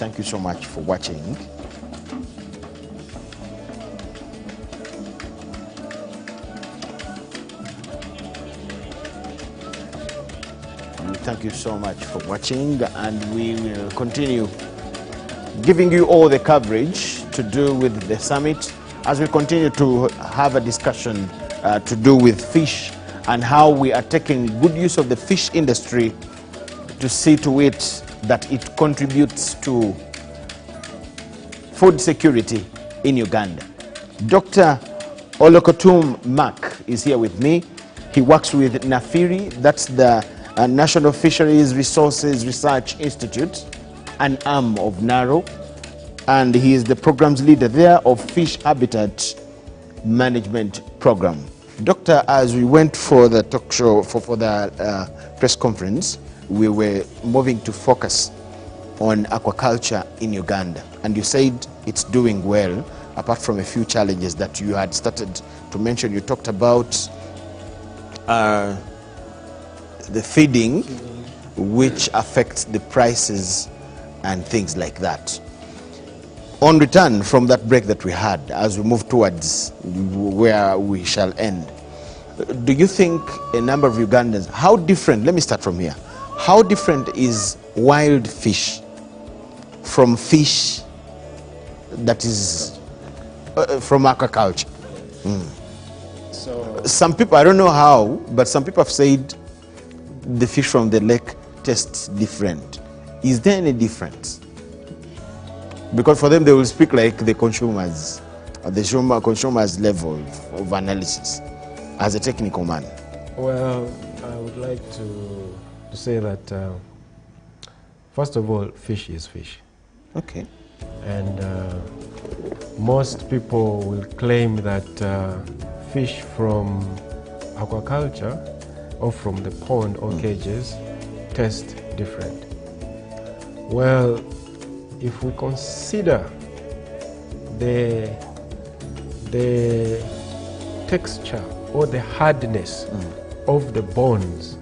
thank you so much for watching. Thank you so much for watching, and we will continue giving you all the coverage to do with the summit as we continue to have a discussion to do with fish and how we are taking good use of the fish industry to see to it that it contributes to food security in Uganda. Dr. Olokotum Mak is here with me. He works with NAFIRI, that's the National Fisheries Resources Research Institute, an arm of NARO, and he is the programs leader there of Fish Habitat Management Program. Doctor, as we went for the talk show, for the press conference, we were moving to focus on aquaculture in Uganda, and you said it's doing well, apart from a few challenges that you had started to mention. You talked about the feeding, which affects the prices and things like that. On return from that break that we had, as we move towards where we shall end, do you think a number of Ugandans, how different, let me start from here, how different is wild fish from fish that is from aquaculture? So some people, I don't know how, but some people have said the fish from the lake tastes different. Is there any difference? Because for them, they will speak like the consumers, at the consumers level of analysis, as a technical man. Well, I would like to say that, first of all, fish is fish. Okay. And most people will claim that fish from aquaculture or from the pond or cages taste different. Well, if we consider the texture or the hardness of the bones,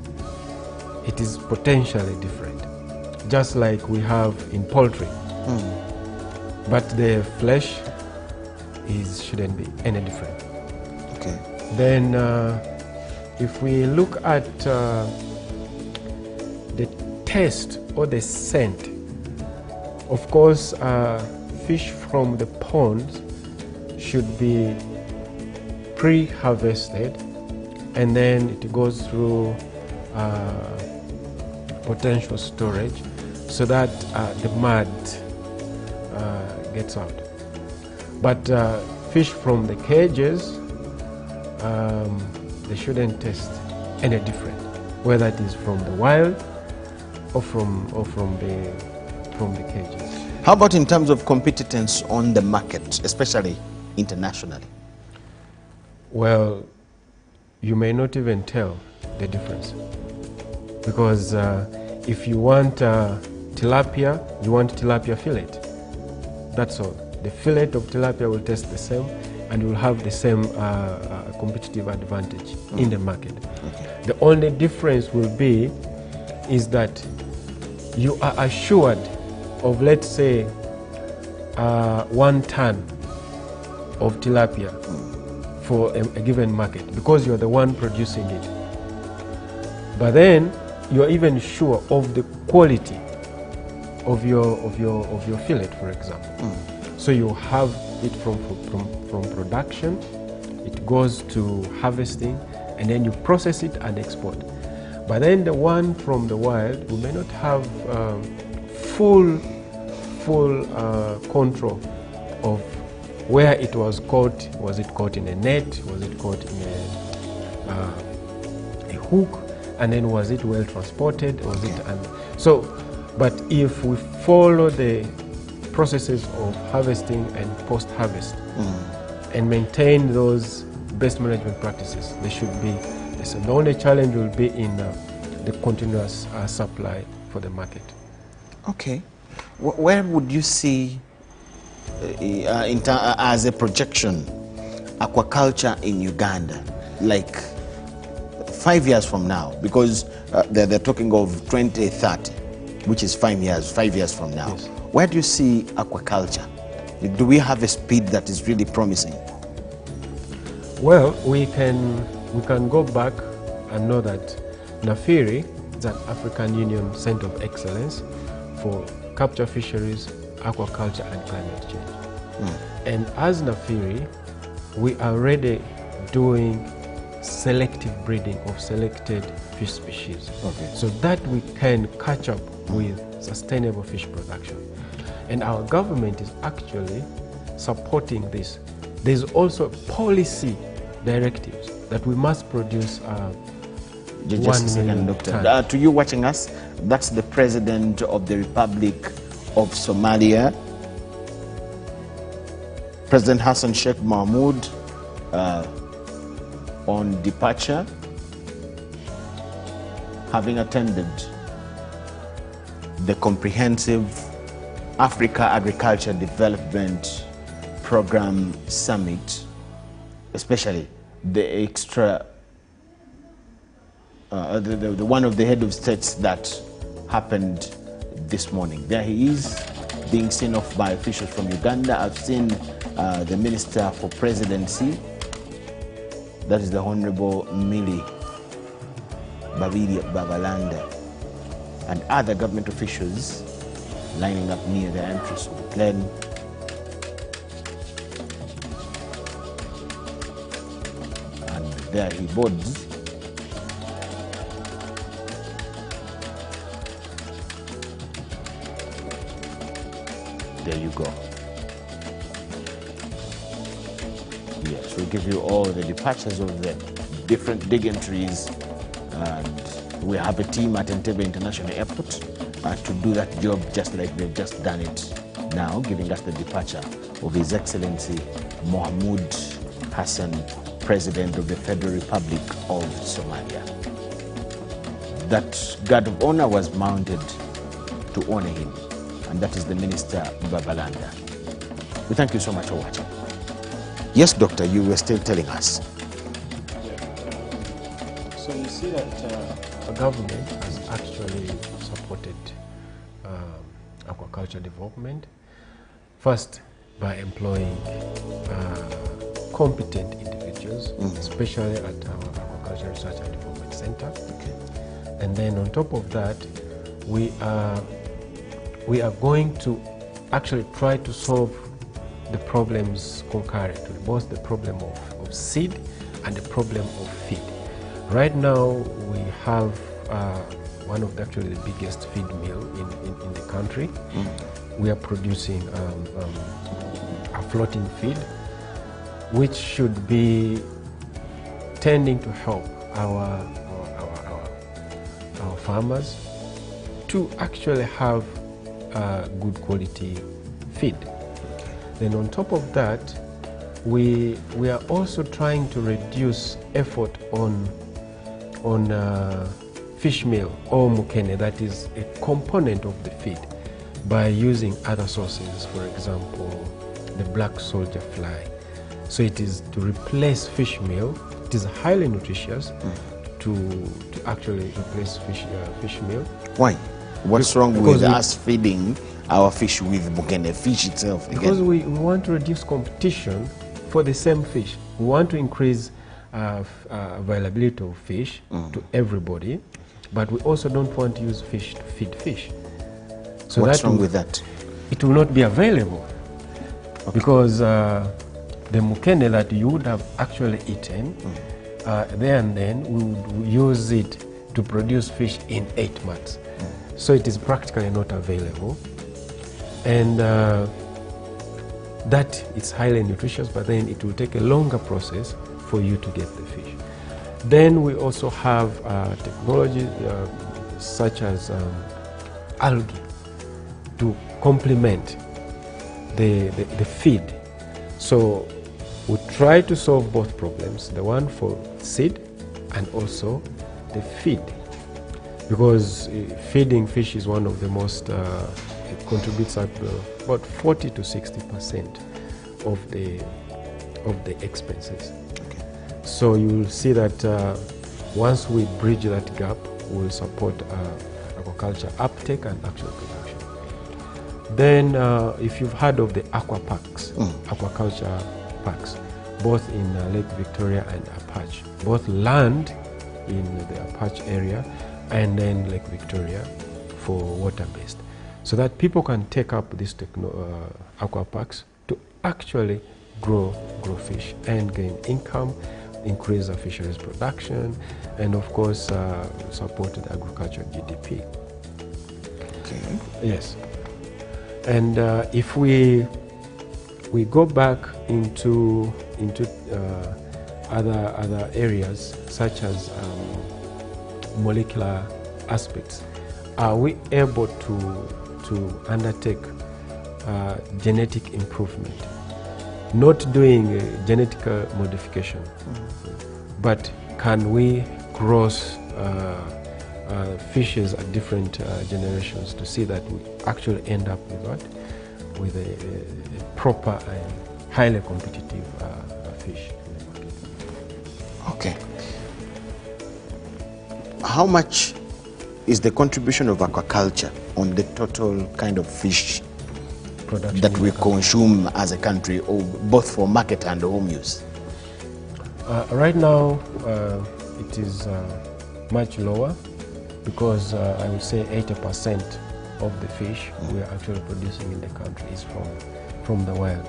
it is potentially different, just like we have in poultry. But the flesh shouldn't be any different. Okay. Then if we look at the taste or the scent, of course, fish from the ponds should be pre-harvested, and then it goes through potential storage so that the mud gets out. But fish from the cages, they shouldn't taste any different, whether it is from the wild or from the cages. How about in terms of competitiveness on the market, especially internationally? Well, you may not even tell the difference, because if you want tilapia, you want tilapia fillet. That's all. The fillet of tilapia will taste the same, and will have the same competitive advantage in the market. Okay. The only difference will be is that you are assured of, let's say, 1 ton of tilapia for a given market, because you're the one producing it. But then you're even sure of the quality of your fillet, for example. So you have it from production, it goes to harvesting, and then you process it and export. But then the one from the wild, we may not have full control of where it was caught. Was it caught in a net? Was it caught in a hook? And then was it well transported? Was it? But if we follow the processes of harvesting and post-harvest and maintain those best management practices, they should be. So the only challenge will be in the continuous supply for the market. Okay. Where would you see, as a projection, aquaculture in Uganda, like 5 years from now? Because they're talking of 2030, which is 5 years from now. Yes. Where do you see aquaculture? Do we have a speed that is really promising? Well, we can go back and know that NAFIRI is an African Union Center of Excellence for capture fisheries, aquaculture and climate change. And as NAFIRI, we are already doing selective breeding of selected fish species, so that we can catch up with sustainable fish production. And our government is actually supporting this. There's also policy directives that we must produce Just a second, Doctor. To you watching us, that's the President of the Republic of Somalia, President Hassan Sheikh Mahmoud, on departure, having attended the Comprehensive Africa Agriculture Development Program Summit, especially the extra, the one of the head of states that happened this morning. There he is, being seen off by officials from Uganda. I've seen the Minister for Presidency, that is the Honorable Millie Babalanda, and other government officials lining up near the entrance of the plane. And there he boards. There you go. Yes, we'll give you all the departures of the different dignitaries, and we have a team at Entebbe International Airport to do that job just like they've just done it now, giving us the departure of His Excellency Mohamud Hassan, President of the Federal Republic of Somalia. That guard of honor was mounted to honor him, and that is the Minister Babalanda. We thank you so much for watching. Yes, Doctor, you were still telling us. So you see that the government has actually supported aquaculture development, first by employing competent individuals, especially at our Aquaculture Research and Development Center. And then on top of that, we are going to actually try to solve the problems concurrently, both the problem of seed and the problem of feed. Right now, we have one of the biggest feed mill in the country. We are producing a floating feed, which should be tending to help our farmers to actually have good quality feed. Then on top of that, we are also trying to reduce effort on fish meal or mukene, that is a component of the feed, by using other sources, for example, the black soldier fly. So it is to replace fish meal. It is highly nutritious to actually replace fish meal. Why? What's wrong with us feeding our fish with mukene fish itself again? Because we want to reduce competition for the same fish. We want to increase availability of fish to everybody, but we also don't want to use fish to feed fish. So what's wrong with that? It will not be available because the mukene that you would have actually eaten, there and then we would use it to produce fish in 8 months. So it is practically not available. And that is highly nutritious, but then it will take a longer process for you to get the fish. Then we also have technology such as algae to complement the feed. So we try to solve both problems, the one for seed and also the feed, because feeding fish is one of the most, it contributes at about 40 to 60% of the expenses. So you will see that once we bridge that gap, we will support aquaculture uptake and actual production. Then if you've heard of the aqua parks, aquaculture parks, both in Lake Victoria and Apache, both land in the Apache area and then Lake Victoria for water-based, so that people can take up these aqua parks to actually grow fish and gain income, increase the fisheries production, and of course support the agricultural GDP. Okay. Yes. And if we go back into other areas such as molecular aspects, are we able to undertake genetic improvement? Not doing genetic modification, but can we cross fishes at different generations to see that we actually end up with what? With a proper and highly competitive fish in the market. Okay. How much is the contribution of aquaculture on the total kind of fish Production that we consume as a country, or both for market and home use? Right now, it is much lower, because I would say 80% of the fish we are actually producing in the country is from the wild.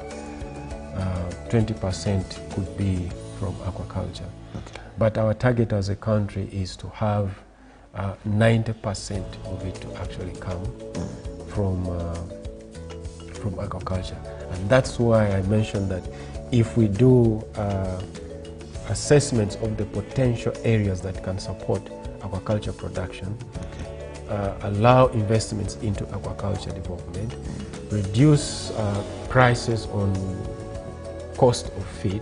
20% could be from aquaculture. Okay. But our target as a country is to have 90% of it to actually come from aquaculture. And that's why I mentioned that if we do assessments of the potential areas that can support aquaculture production, allow investments into aquaculture development, reduce prices on cost of feed,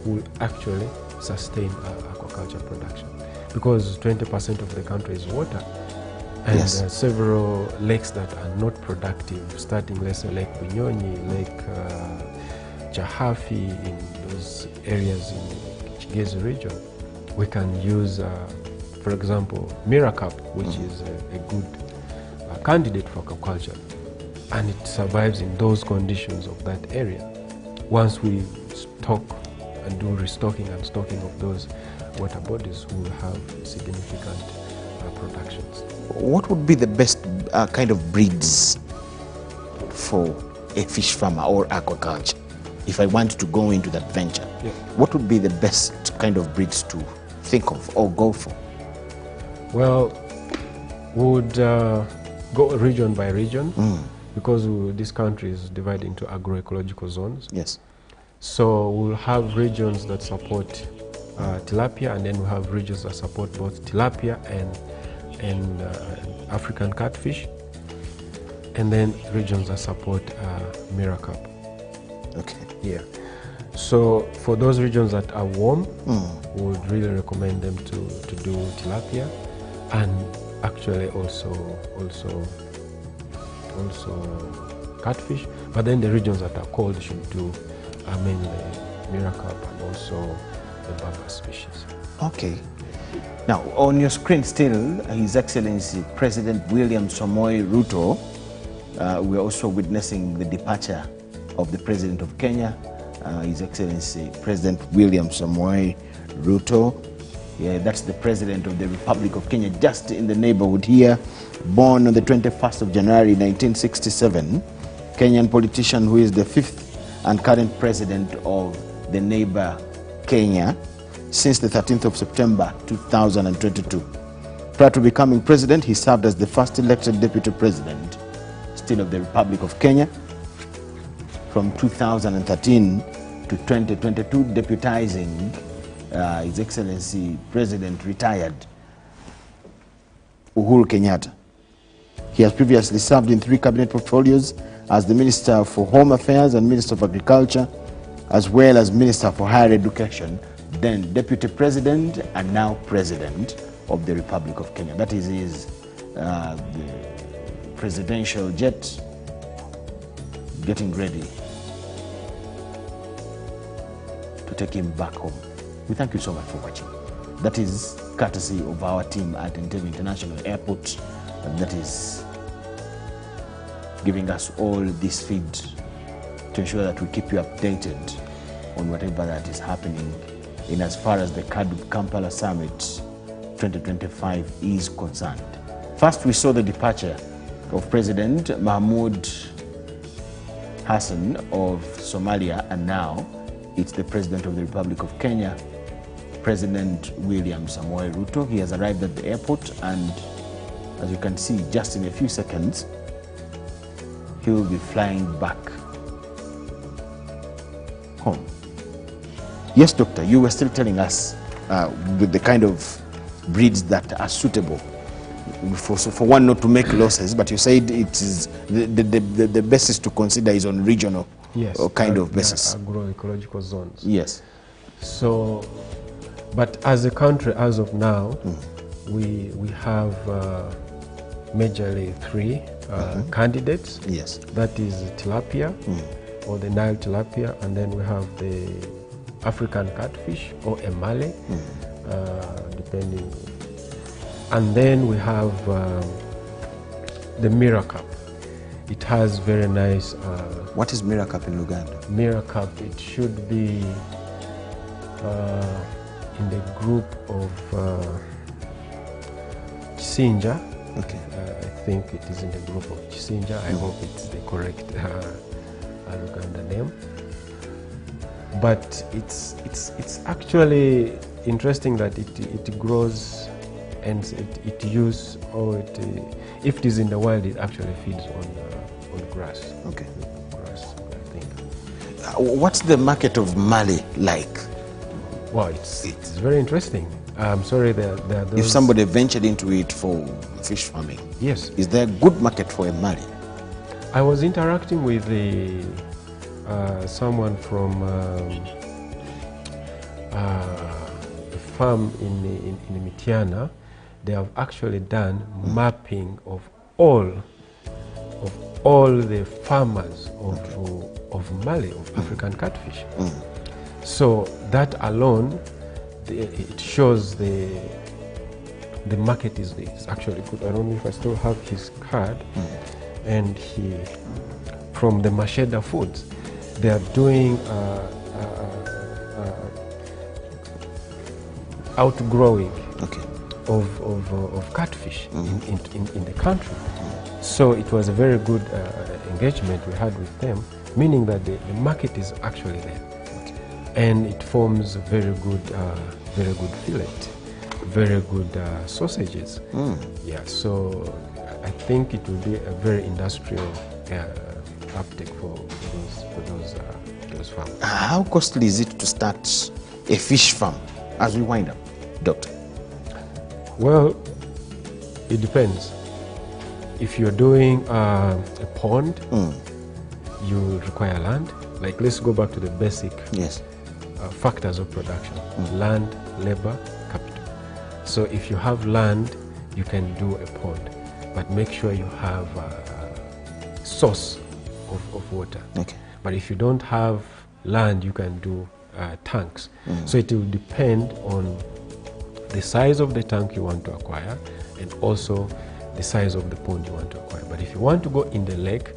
will actually sustain aquaculture production. Because 20% of the country is water, and Yes. Several lakes that are not productive, starting, let's say, Lake Bunyonyi, Lake Jahafi, in those areas in the Kigezi region, we can use, for example, Miracap, which is a good candidate for aquaculture, and it survives in those conditions of that area. Once we stock and do restocking and stocking of those water bodies, we will have significant productions. What would be the best kind of breeds for a fish farmer or aquaculture? If I want to go into that venture, Yeah. what would be the best kind of breeds to think of or go for? Well, we would go region by region, because this country is divided into agroecological zones. Yes. So we'll have regions that support tilapia, and then we have regions that support both tilapia and African catfish, and then regions that support Miracap. Okay. Yeah. So for those regions that are warm, we would really recommend them to do tilapia, and actually also catfish. But then the regions that are cold should do mainly Miracap and also the Baba species. Okay. Now, on your screen still, His Excellency President William Samoei Ruto. We're also witnessing the departure of the President of Kenya, His Excellency President William Samoei Ruto. Yeah, that's the President of the Republic of Kenya, just in the neighborhood here, born on the 21st of January 1967, Kenyan politician who is the 5th and current President of the neighbor Kenya since the 13th of September 2022. Prior to becoming President, he served as the first elected Deputy President, still of the Republic of Kenya, from 2013 to 2022, deputizing His Excellency President retired Uhuru Kenyatta. He has previously served in 3 cabinet portfolios as the Minister for Home Affairs and Minister of Agriculture, as well as Minister for Higher Education, then Deputy President and now President of the Republic of Kenya. That is his the presidential jet getting ready to take him back home. We thank you so much for watching. That is courtesy of our team at Entebbe International Airport, and that is giving us all this feed to ensure that we keep you updated on whatever that is happening in as far as the Caadp Kampala Summit 2025 is concerned. First, we saw the departure of President Mahmoud Hassan of Somalia, and now it's the President of the Republic of Kenya, President William Samoei Ruto. He has arrived at the airport, and as you can see, just in a few seconds, he will be flying back home. Yes, doctor, you were still telling us with the kind of breeds that are suitable for one not to make losses, but you said it is the basis to consider is on regional kind of basis. Agroecological zones. Yes. So, but as a country, as of now, we have majorly three candidates. Yes. That is tilapia, or the Nile tilapia, and then we have the African catfish, or emale, depending. And then we have the Miracap. It has very nice... what is Miracap in Uganda? Miracap, it should be in the group of Chisinja. Okay. I think it is in the group of Chisinja. I hope it's the correct Uganda name. But it's actually interesting that it grows and it use, or if it is in the wild, it actually feeds on grass. Okay. Grass, I think. What's the market of Mali like? Well, it's very interesting. I'm sorry, there are those... If somebody ventured into it for fish farming, yes, is there a good market for a Mali? I was interacting with someone from a farm in Mitiana. They have actually done mapping of all the farmers of Mali, of African catfish. So that alone, it shows the market is actually good. I don't know if I still have his card. And from the Masheda Foods, they are doing outgrowing of catfish in the country. So it was a very good engagement we had with them, meaning that the market is actually there. And it forms very good fillet, very good sausages. Yeah, so I think it will be a very industrial uptake for those farms. How costly is it to start a fish farm as we wind up, Doctor? Well, it depends. If you're doing a pond, you require land. Like, let's go back to the basic factors of production: land, labor, capital. So if you have land, you can do a pond, but make sure you have a source of water. Okay. But if you don't have land, you can do tanks. So it will depend on the size of the tank you want to acquire, and also the size of the pond you want to acquire. But if you want to go in the lake,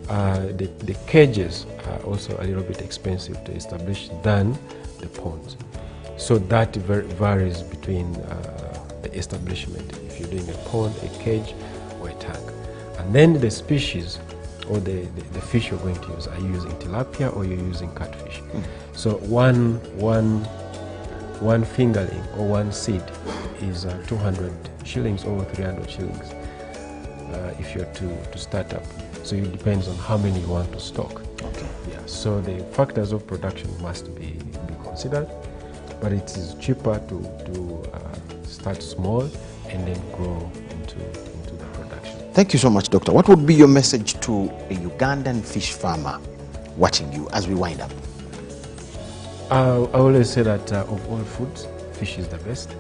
the cages are also a little bit expensive to establish than the ponds. So that varies between the establishment, if you're doing a pond, a cage, or a tank. And then the species or the fish you're going to use. Are you using tilapia or you're using catfish? So one fingerling or one seed is 200 shillings or 300 shillings if you're to start up. So it depends on how many you want to stock. Okay. Yeah. So the factors of production must be considered, but it is cheaper to start small and then grow into the production. Thank you so much, Doctor. What would be your message to a Ugandan fish farmer watching you as we wind up? I always say that of all foods, fish is the best.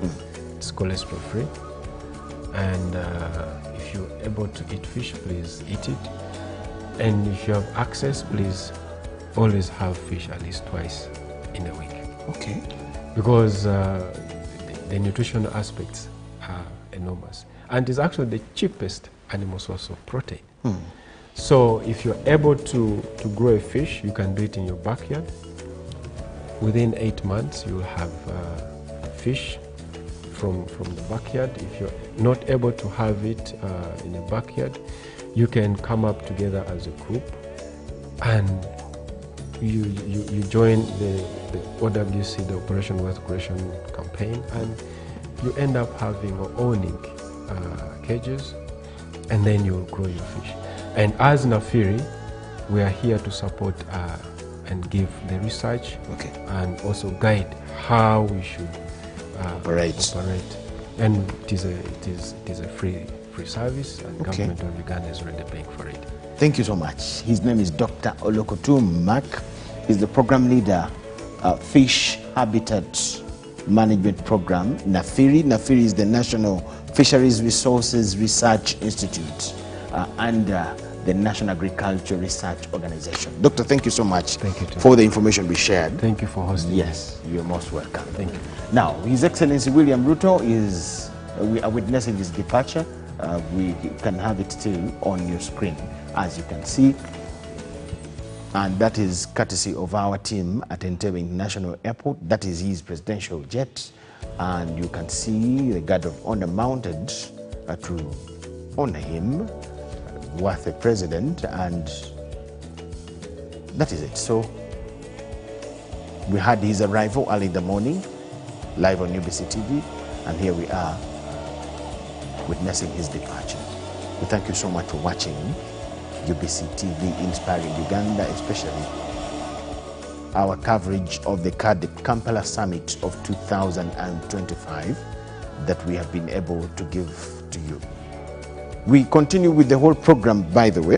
It's cholesterol free, and if you're able to eat fish, please eat it. And if you have access, please always have fish at least twice in a week. Okay. Because the nutritional aspects are enormous, and it's actually the cheapest animal source of protein. So if you're able to grow a fish, you can do it in your backyard. Within 8 months, you'll have fish from the backyard. If you're not able to have it in a backyard, you can come up together as a group and you join the OWC, the Operation Wealth Creation campaign, and you end up having or owning cages, and then you'll grow your fish. And as Nafiri, we are here to support and give the research, Okay. and also guide how we should Operate. And it is a free service, and Okay. government of Uganda is already paying for it. Thank you so much. His name is Dr. Olokotum Mak. He's the program leader, Fish Habitat Management Program, NAFIRI. NAFIRI is the National Fisheries Resources Research Institute under the National Agriculture Research Organization. Doctor, thank you so much. Thank you, too. For the information we shared. Thank you for hosting. Yes, you're most welcome. Thank you. Now, His Excellency William Ruto is, we are witnessing his departure. We can have it still on your screen, as you can see. And that is courtesy of our team at Entebbe International Airport. That is his presidential jet. And you can see the guard of honor mounted to honor him, worth the president, and that is it. So we had his arrival early in the morning, live on UBC TV, and here we are witnessing his departure. We thank you so much for watching UBC TV Inspiring Uganda, especially our coverage of the Caadp Kampala Summit of 2025 that we have been able to give to you. We continue with the whole program, by the way.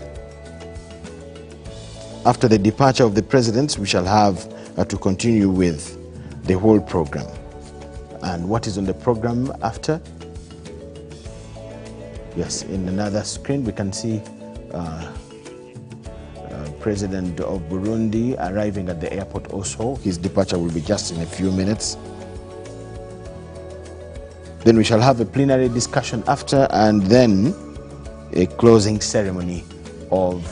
After the departure of the presidents, we shall have to continue with the whole program. And what is on the program after? Yes, in another screen we can see President of Burundi arriving at the airport also. His departure will be just in a few minutes. Then we shall have a plenary discussion after, and then a closing ceremony of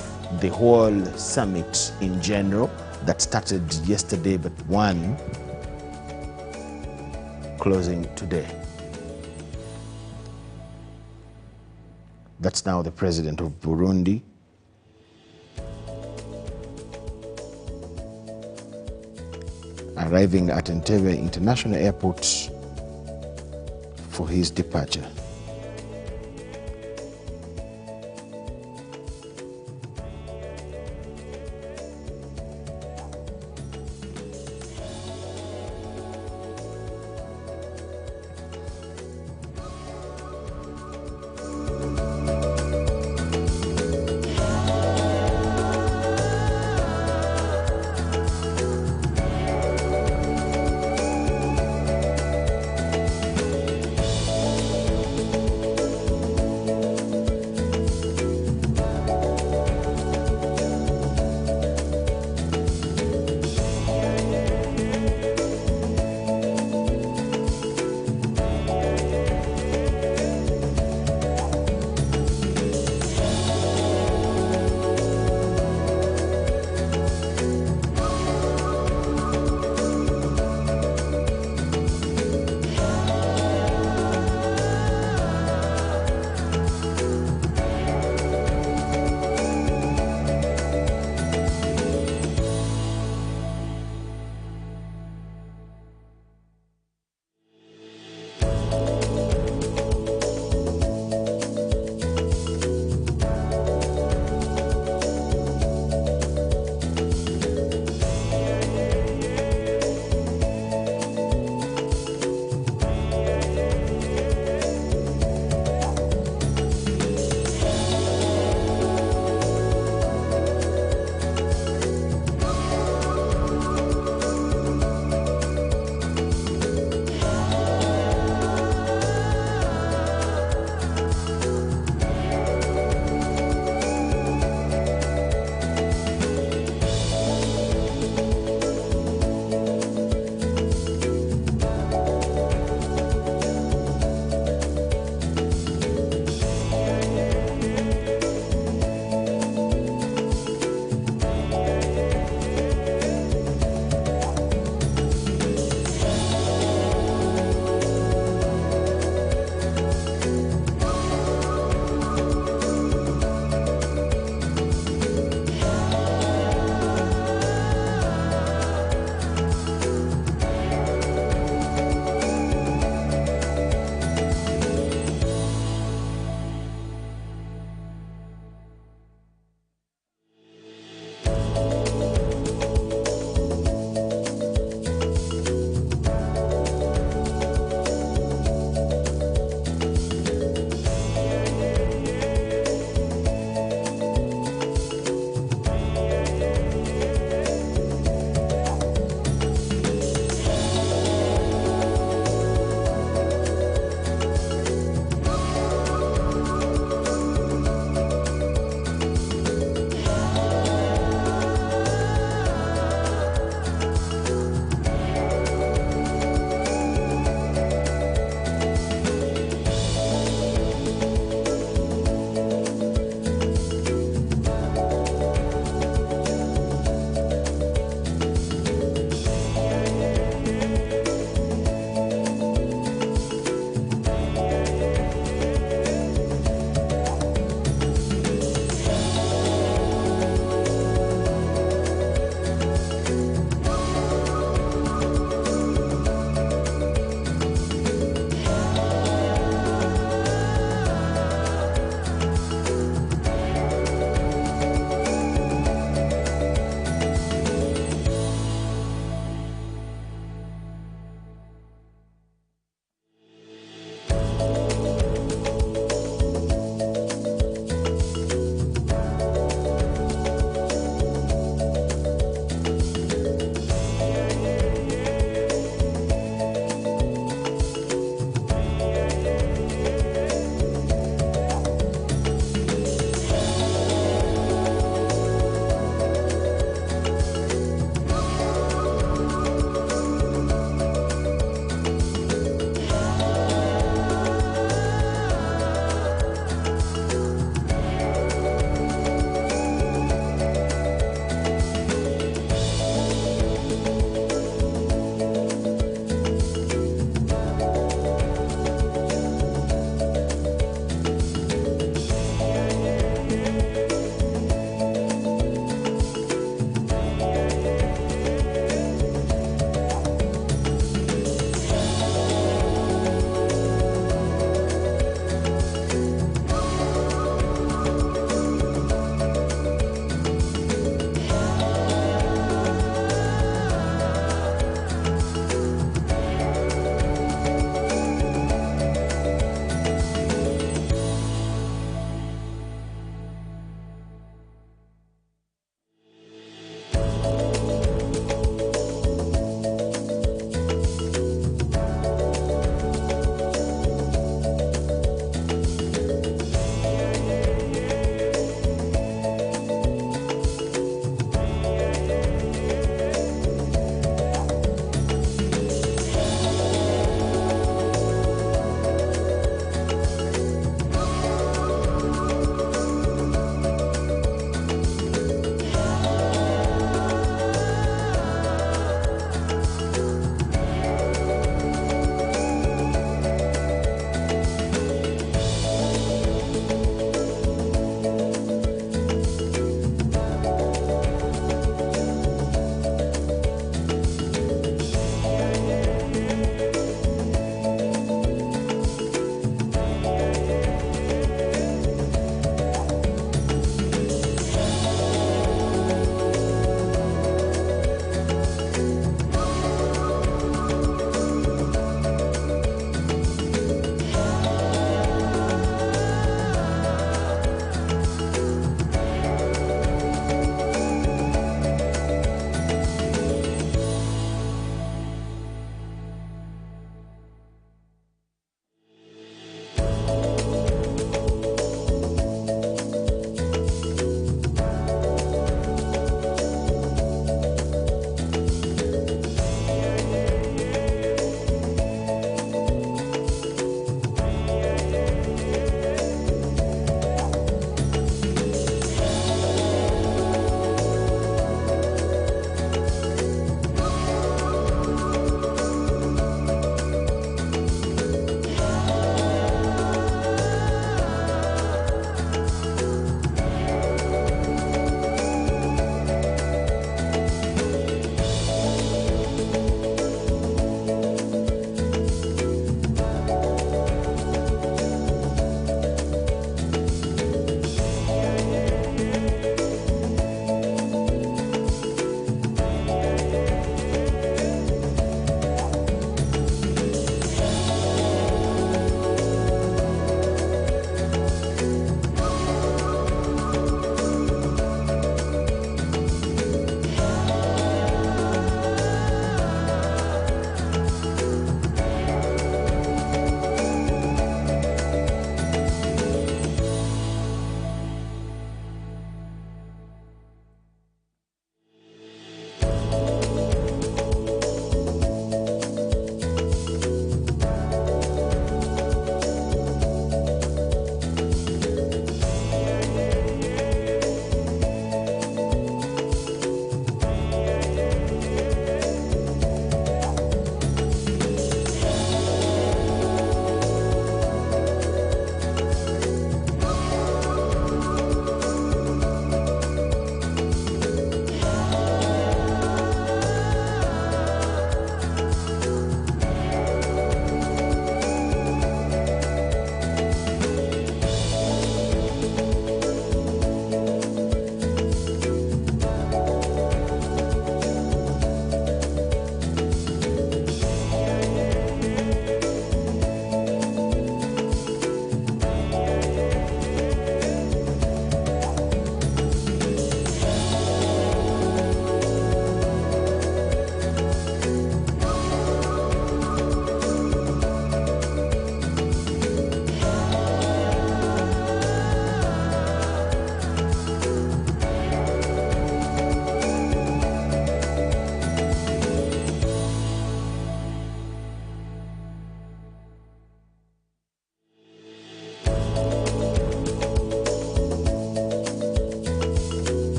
the whole summit in general that started yesterday, but one closing today. That's now the president of Burundi. Arriving at Entebbe International Airport for his departure.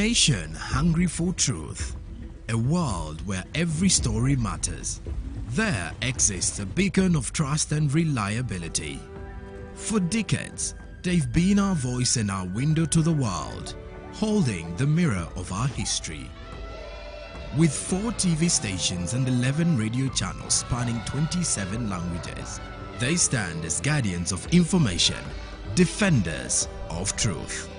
nation hungry for truth, a world where every story matters. There exists a beacon of trust and reliability. For decades, they've been our voice and our window to the world, holding the mirror of our history. With 4 TV stations and 11 radio channels spanning 27 languages, they stand as guardians of information, defenders of truth.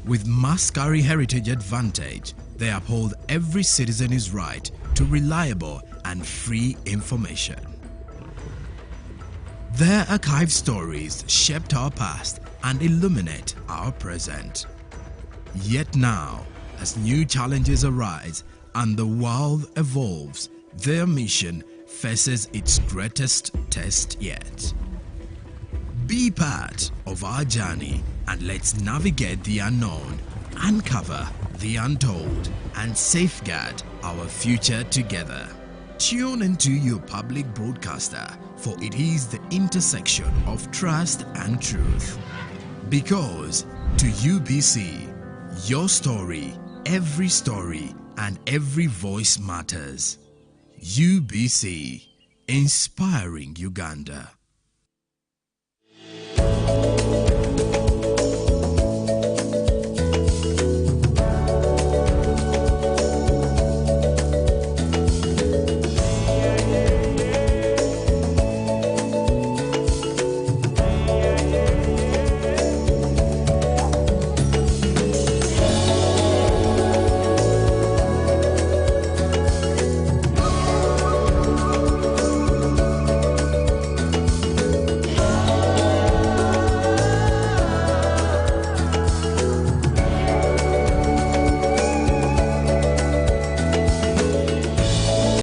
With Mascari heritage advantage, they uphold every citizen's right to reliable and free information. Their archived stories shaped our past and illuminate our present. Yet now, as new challenges arise and the world evolves, their mission faces its greatest test yet. Be part of our journey and let's navigate the unknown, uncover the untold, and safeguard our future together. Tune into your public broadcaster, for it is the intersection of trust and truth. Because to UBC, your story, every story, and every voice matters. UBC, inspiring Uganda.